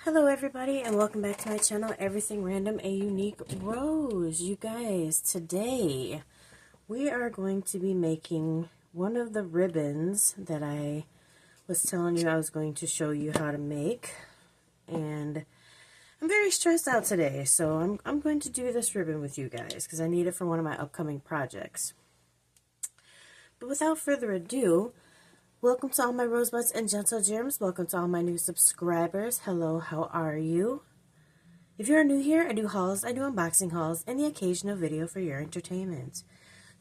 Hello everybody and welcome back to my channel, Everything Random, a Unique Rose. You guys, today we are going to be making one of the ribbons that I was telling you I was going to show you how to make. And I'm very stressed out today, so I'm going to do this ribbon with you guys because I need it for one of my upcoming projects. But without further ado, welcome to all my rosebuds and gentle gems. Welcome to all my new subscribers. Hello, how are you? If you're new here, I do hauls, I do unboxing hauls, and the occasional video for your entertainment.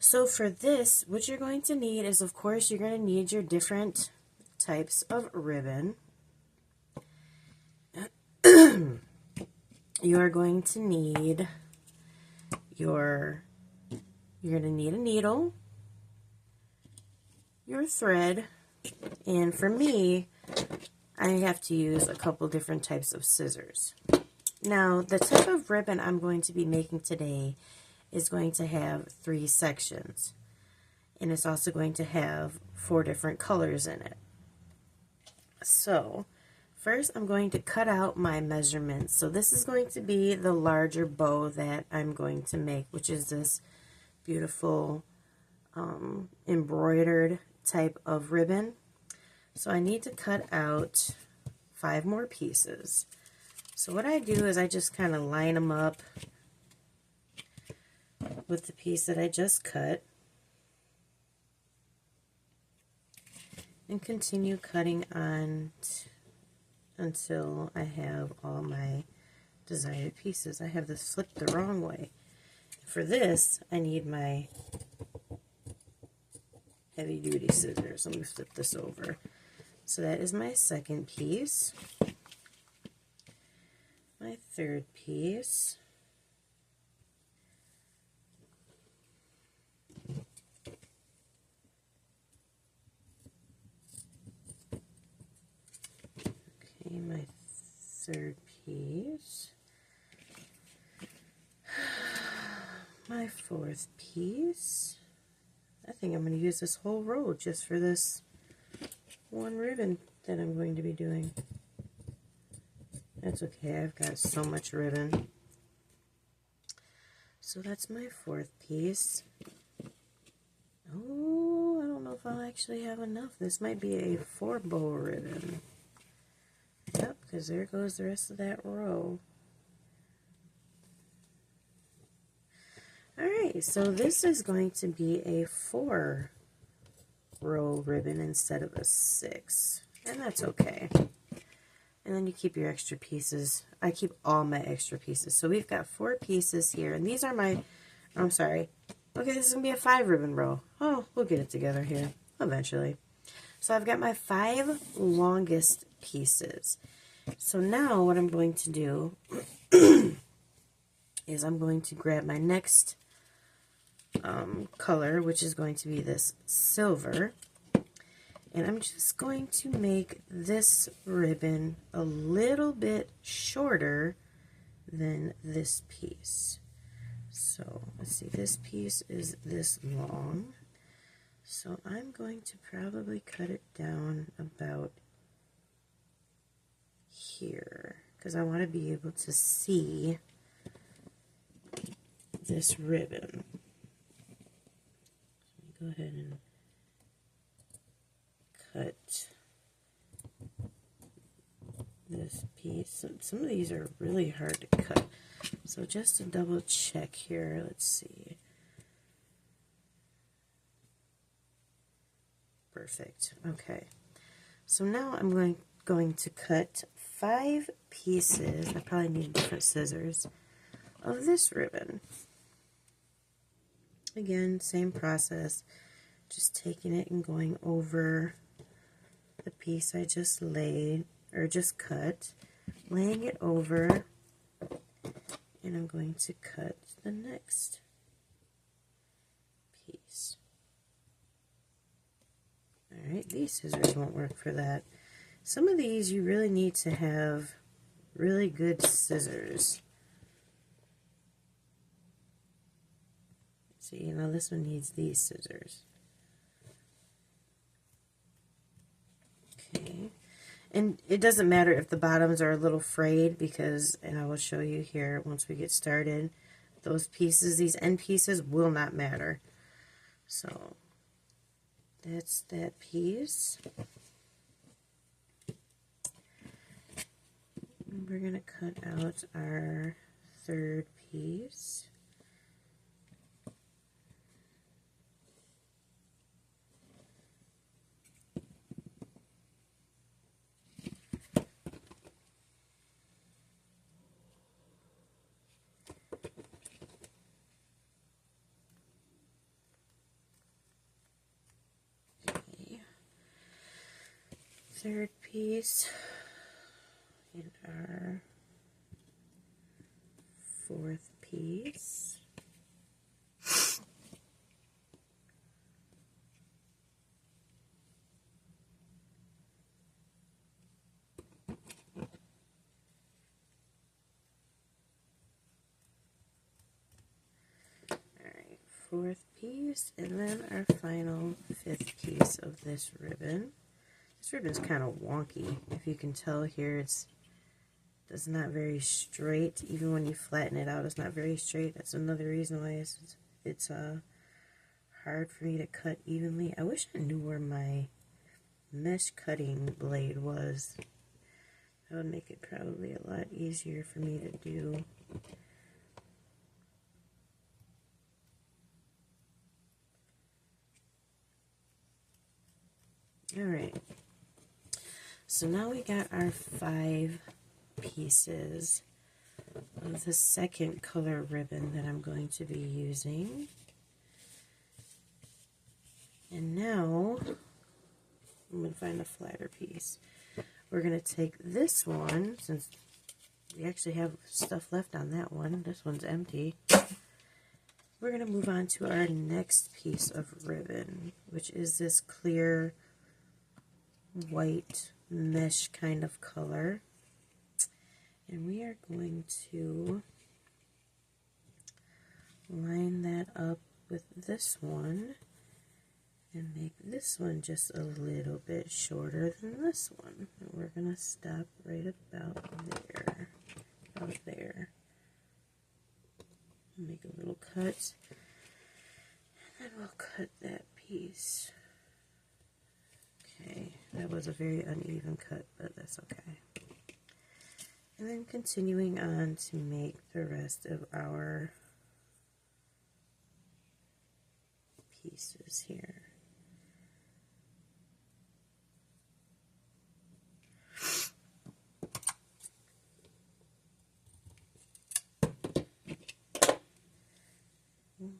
So for this, what you're going to need is, of course, you're going to need your different types of ribbon. You are going to need you're going to need a needle, your thread, and for me, I have to use a couple different types of scissors. Now, the type of ribbon I'm going to be making today is going to have 3 sections. And it's also going to have 4 different colors in it. So, first I'm going to cut out my measurements. So this is going to be the larger bow that I'm going to make, which is this beautiful embroidered type of ribbon. So I need to cut out 5 more pieces. So what I do is I just kind of line them up with the piece that I just cut and continue cutting on until I have all my desired pieces. I have this flipped the wrong way. For this, I need my heavy duty scissors. Let me flip this over. So that is my second piece, my third piece, okay, my third piece, my fourth piece. I think I'm going to use this whole row just for this one ribbon that I'm going to be doing. That's okay, I've got so much ribbon. So that's my fourth piece. Oh, I don't know if I'll actually have enough. This might be a 4-bow ribbon. Yep, because there goes the rest of that row. Alright, so this is going to be a 4-row ribbon instead of a 6. And that's okay. And then you keep your extra pieces. I keep all my extra pieces. So we've got 4 pieces here. And these are my, I'm sorry. Okay, this is going to be a 5 ribbon row. Oh, we'll get it together here eventually. So I've got my 5 longest pieces. So now what I'm going to do is I'm going to grab my next color, which is going to be this silver. And I'm just going to make this ribbon a little bit shorter than this piece. So let's see, this piece is this long. So I'm going to probably cut it down about here because I want to be able to see this ribbon. Go ahead and cut this piece. Some of these are really hard to cut. So just to double check here, let's see. Perfect. Okay. So now I'm going to cut 5 pieces. I probably need different scissors of this ribbon. Again, same process. Just taking it and going over the piece I just laid, or just cut, laying it over, and I'm going to cut the next piece. Alright, these scissors won't work for that. Some of these you really need to have really good scissors. See, now this one needs these scissors. Okay, And it doesn't matter if the bottoms are a little frayed, because, and I will show you here once we get started, those pieces, these end pieces, will not matter. So that's that piece. And we're going to cut out our third piece. Third piece and our fourth piece. Alright, fourth piece, and then our final fifth piece of this ribbon. This ribbon's kind of wonky. If you can tell here, it's not very straight. Even when you flatten it out, it's not very straight. That's another reason why it's hard for me to cut evenly. I wish I knew where my mesh cutting blade was. That would make it probably a lot easier for me to do. Alright. So now we got our 5 pieces of the second color ribbon that I'm going to be using. And now I'm going to find a flatter piece. We're going to take this one, since we actually have stuff left on that one. This one's empty. We're going to move on to our next piece of ribbon, which is this clear white mesh kind of color, and we are going to line that up with this one and make this one just a little bit shorter than this one. And we're going to stop right about there, make a little cut, and then we'll cut that piece. Okay, that was a very uneven cut, but that's okay. And then continuing on to make the rest of our pieces here.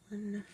One.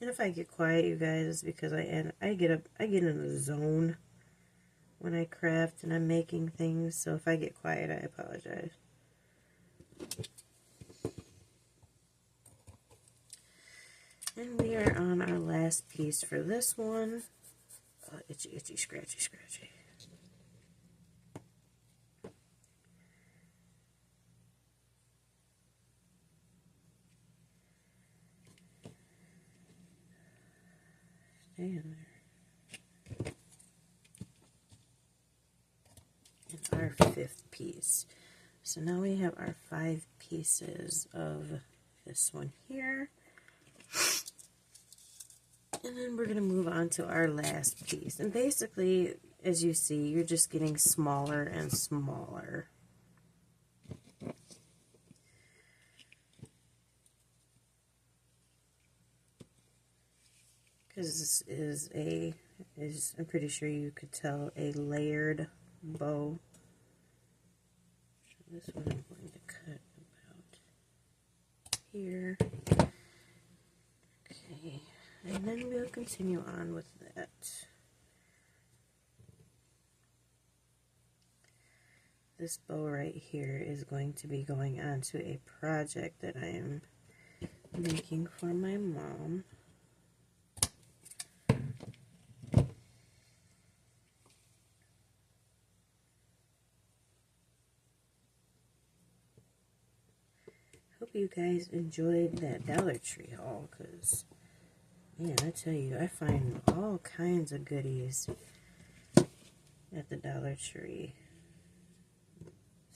And if I get quiet, you guys, it's because I get in a zone when I craft and I'm making things. So if I get quiet, I apologize. And we are on our last piece for this one. Oh, itchy, itchy, scratchy, scratchy. Stay in there. And our 5th piece. So now we have our 5 pieces of this one here. And then we're going to move on to our last piece. And basically, as you see, you're just getting smaller and smaller. Because this is I'm pretty sure you could tell, a layered bow. So this one I'm going to cut about here. Okay, and then we'll continue on with that. This bow right here is going to be going onto a project that I am making for my mom. Hope you guys enjoyed that Dollar Tree haul, because, man, I tell you, I find all kinds of goodies at the Dollar Tree.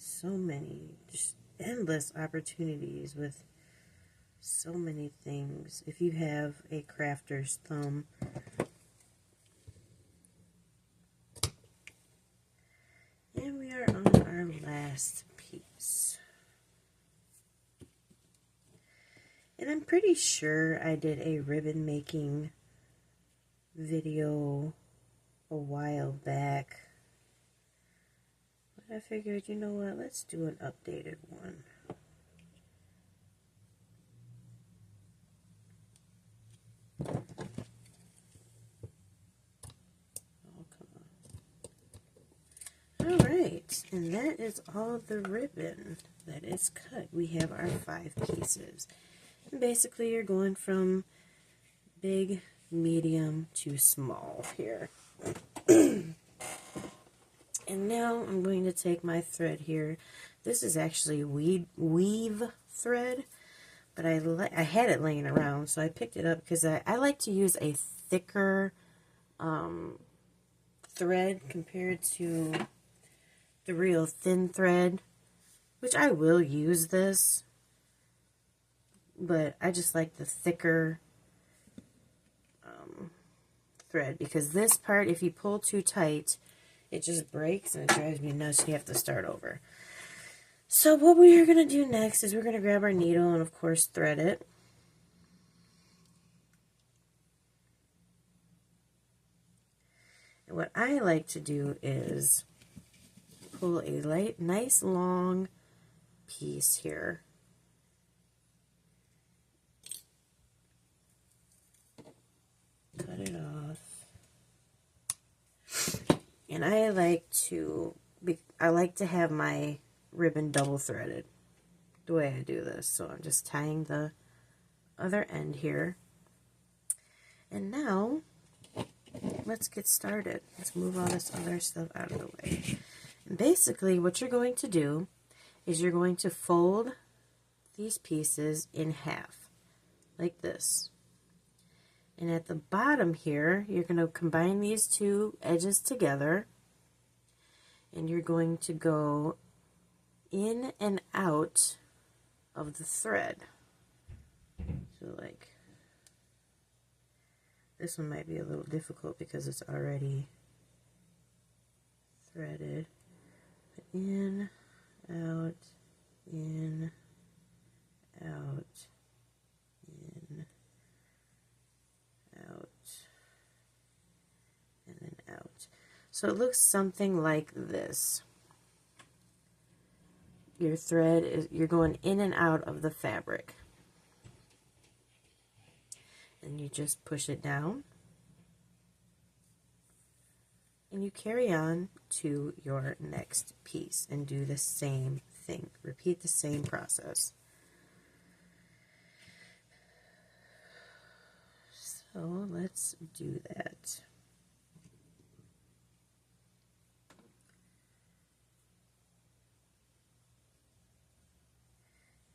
So many, just endless opportunities with so many things. If you have a crafter's thumb, and we are on our last piece. And I'm pretty sure I did a ribbon making video a while back. But I figured, you know what, let's do an updated one. Oh, come on. Alright, and that is all the ribbon that is cut. We have our 5 pieces. And basically, you're going from big, medium to small here. And now I'm going to take my thread here. This is actually weave thread, but I had it laying around, so I picked it up because I like to use a thicker thread compared to the real thin thread, which I will use this, but I just like the thicker thread, because this part, if you pull too tight, it just breaks and it drives me nuts. You have to start over. So what we are going to do next is we're going to grab our needle and, of course, thread it. And what I like to do is pull a nice long piece here. Cut it off. And I like to have my ribbon double threaded the way I do this. So I'm just tying the other end here. And now let's get started. Let's move all this other stuff out of the way. And basically what you're going to do is you're going to fold these pieces in half like this. And at the bottom here, you're going to combine these two edges together, and you're going to go in and out of the thread. So like, this one might be a little difficult because it's already threaded. But in, out, in, out, in, out, and then out. So it looks something like this. Your thread is, you're going in and out of the fabric. And you just push it down. And you carry on to your next piece and do the same thing. Repeat the same process. So let's do that.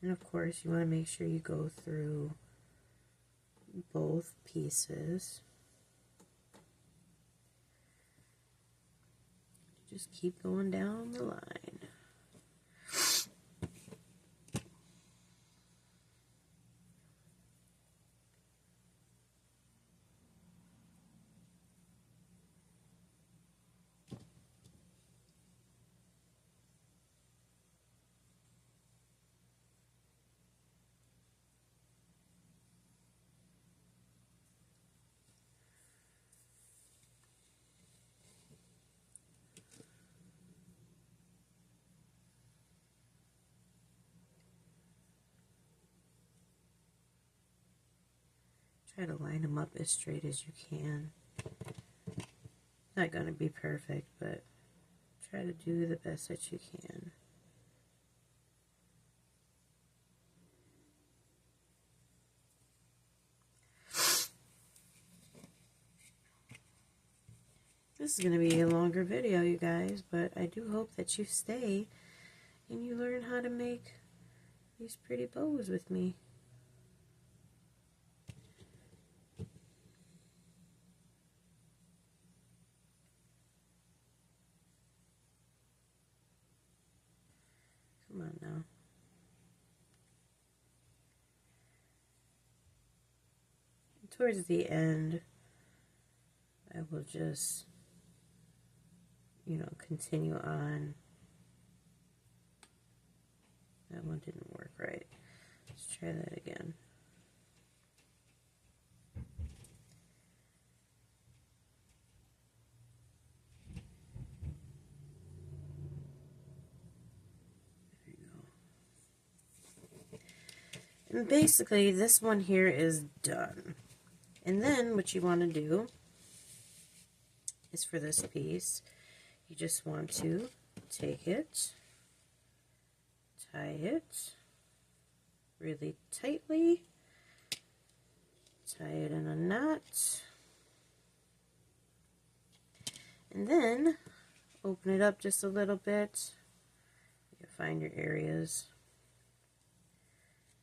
And of course, you want to make sure you go through both pieces. Just keep going down the line. Try to line them up as straight as you can. Not going to be perfect, but try to do the best that you can. This is going to be a longer video, you guys, but I do hope that you stay and you learn how to make these pretty bows with me. Come on now. Towards the end, I will just, you know, continue on. That one didn't work right. Let's try that again. There you go. And basically, this one here is done. And then what you want to do is for this piece, you just want to take it, tie it really tightly, tie it in a knot, and then open it up just a little bit. You find your areas,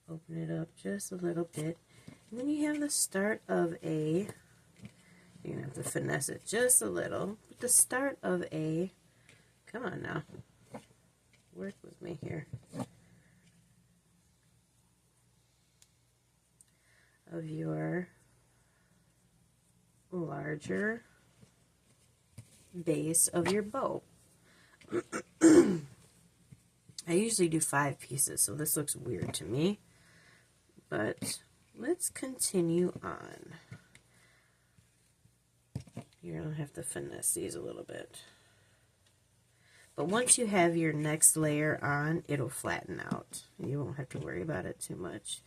open it up just a little bit, and then you have the start of a, you're going to have to finesse it just a little, but the start of a, come on now, work with me here, of your larger base of your bow. I usually do 5 pieces, so this looks weird to me, but let's continue on. You're going to have to finesse these a little bit. But once you have your next layer on, it'll flatten out. You won't have to worry about it too much.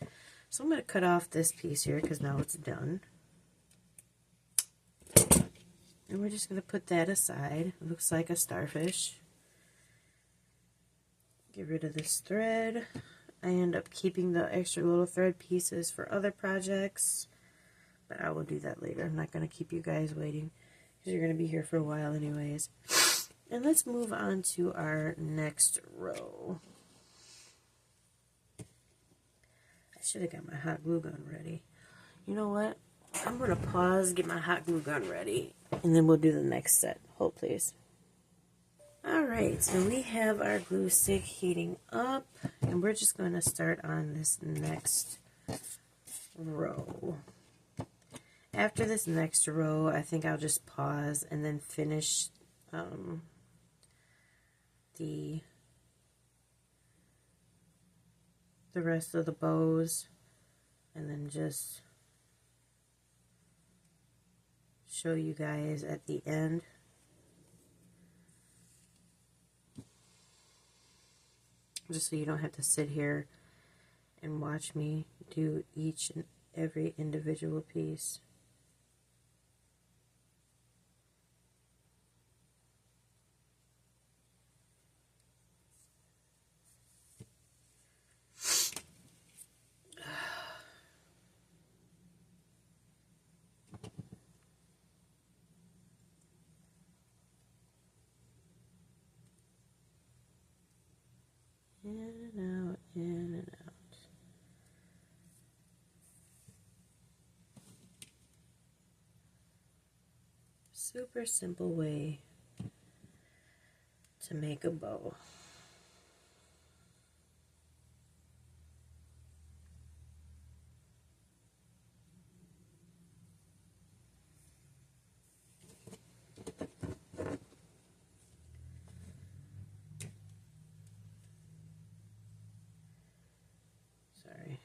So I'm going to cut off this piece here because now it's done. And we're just going to put that aside. It looks like a starfish. Get rid of this thread. I end up keeping the extra little thread pieces for other projects, but I will do that later. I'm not going to keep you guys waiting because you're going to be here for a while anyways. And let's move on to our next row. I should have got my hot glue gun ready. You know what? I'm going to pause, get my hot glue gun ready, and then we'll do the next set. Hold please. Alright, so we have our glue stick heating up, and we're just going to start on this next row. After this next row, I think I'll just pause and then finish the rest of the bows, and then just show you guys at the end. Just so you don't have to sit here and watch me do each and every individual piece. In and out, in and out. Super simple way to make a bow. Sorry.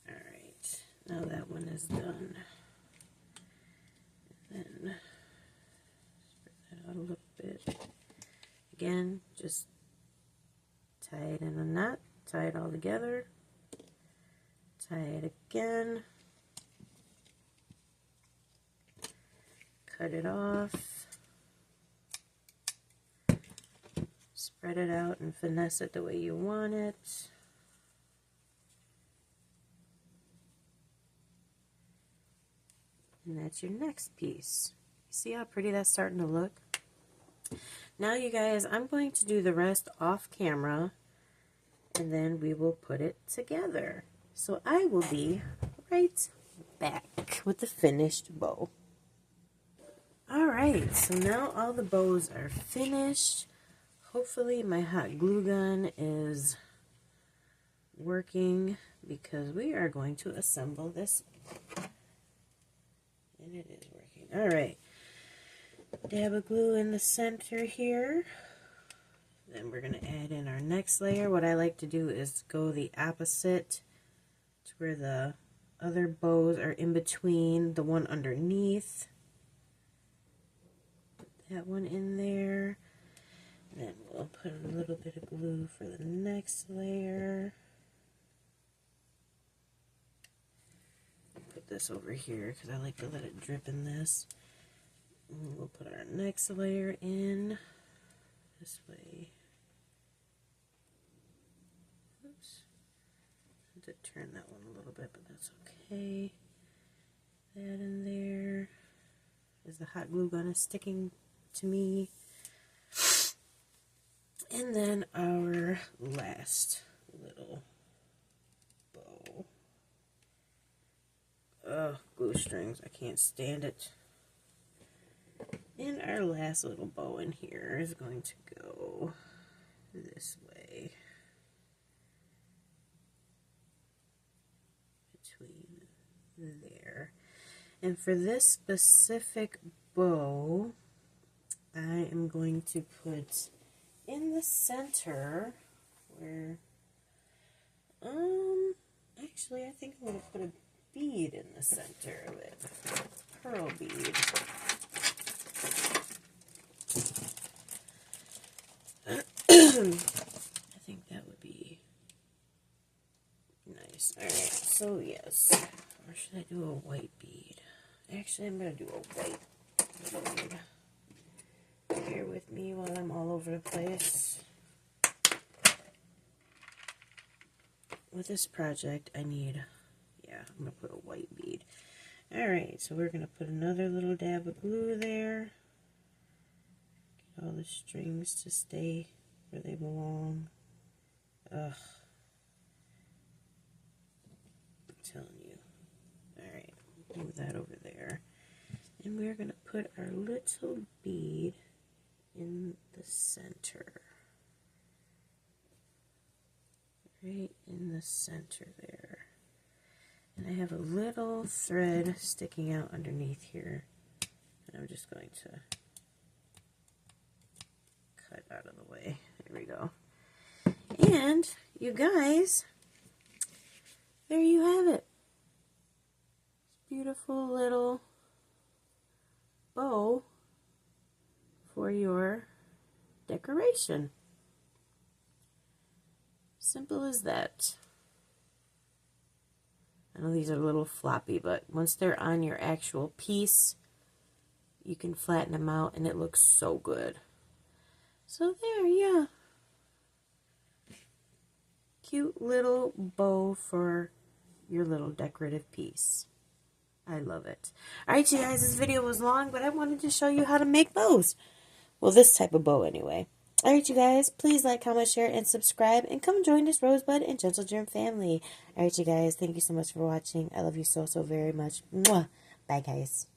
Alright, now that one is done. And then spread that out a little bit. again, just tie it in a knot, tie it all together, tie it again, cut it off, spread it out and finesse it the way you want it. And that's your next piece. See how pretty that's starting to look? Now you guys, I'm going to do the rest off camera and then we will put it together. So I will be right back with the finished bow. Alright, so now all the bows are finished. Hopefully my hot glue gun is working because we are going to assemble this. And it is working. Alright. Dab of glue in the center here. Then we're going to add in our next layer. What I like to do is go the opposite to where the other bows are in between the one underneath. Put that one in there. Then we'll put a little bit of glue for the next layer. Put this over here because I like to let it drip in this. And we'll put our next layer in this way. Oops. I had to turn that one a little bit, but that's okay. That in there. As the hot glue gun is sticking to me. And then our last little bow. Ugh, glue strings. I can't stand it. And our last little bow in here is going to go this way. Between there. And for this specific bow, I am going to put in the center where, actually I think I'm going to put a bead in the center of it. Pearl bead. I think that would be nice. Alright, so yes. Or should I do a white bead? Actually, I'm going to do a white bead. Bear with me while I'm all over the place. With this project, I need, I'm going to put a white bead. Alright, so we're going to put another little dab of glue there. Get all the strings to stay where they belong. Ugh. I'm telling you. Alright, move that over there. And we're going to put our little bead in the center. Right in the center there. And I have a little thread sticking out underneath here. And I'm just going to cut out of the way. There we go. And, you guys, there you have it. Beautiful little bow for your decoration. Simple as that. I know these are a little floppy, but once they're on your actual piece, you can flatten them out and it looks so good. So there, yeah. Cute little bow for your little decorative piece. I love it. Alright, you guys, this video was long, but I wanted to show you how to make bows. Well, this type of bow anyway. Alright, you guys, please like, comment, share, and subscribe, and come join this Rosebud and Gentle Germ family. Alright, you guys, thank you so much for watching. I love you so, so very much. Mwah. Bye, guys.